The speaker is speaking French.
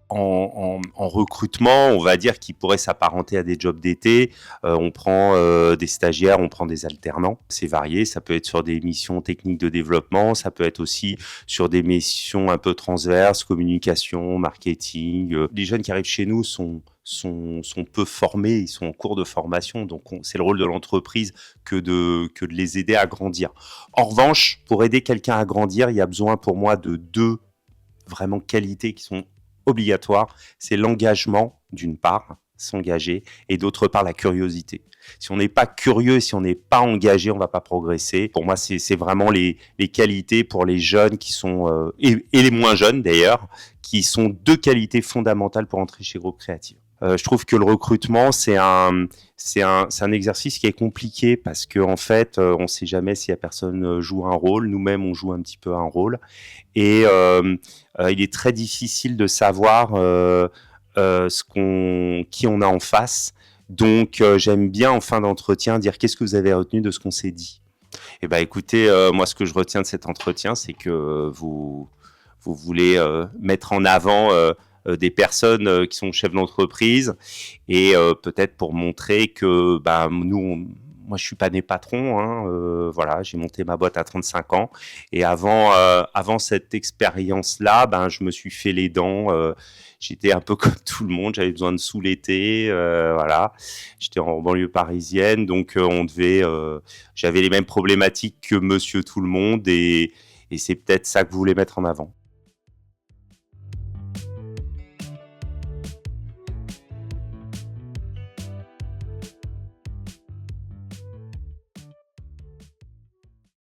En recrutement, on va dire qu'il pourrait s'apparenter à des jobs d'été. On prend des stagiaires, on prend des alternants. C'est varié. Ça peut être sur des missions techniques de développement. Ça peut être aussi sur des missions un peu transverses, communication, marketing. Les jeunes qui arrivent chez nous sont peu formés, ils sont en cours de formation. Donc, c'est le rôle de l'entreprise que de les aider à grandir. En revanche, pour aider quelqu'un à grandir, il y a besoin pour moi de deux vraiment qualités qui sont obligatoires. C'est l'engagement, d'une part, s'engager, et d'autre part, la curiosité. Si on n'est pas curieux, si on n'est pas engagé, on ne va pas progresser. Pour moi, c'est vraiment les qualités pour les jeunes qui sont, et les moins jeunes d'ailleurs, qui sont deux qualités fondamentales pour entrer chez Groupe Créative. Je trouve que le recrutement, c'est un exercice qui est compliqué parce qu'en fait, on ne sait jamais si la personne joue un rôle. Nous-mêmes, on joue un petit peu un rôle. Et il est très difficile de savoir qui on a en face. Donc, j'aime bien en fin d'entretien dire qu'est-ce que vous avez retenu de ce qu'on s'est dit. Eh ben, écoutez, moi, ce que je retiens de cet entretien, c'est que vous voulez mettre en avant des personnes qui sont chefs d'entreprise et peut-être pour montrer que moi je suis pas né patron, hein, voilà, j'ai monté ma boîte à 35 ans et avant cette expérience-là, je me suis fait les dents. J'étais un peu comme tout le monde, j'avais besoin de sous l'été, voilà. J'étais en banlieue parisienne, donc j'avais les mêmes problématiques que Monsieur Tout le Monde et c'est peut-être ça que vous voulez mettre en avant.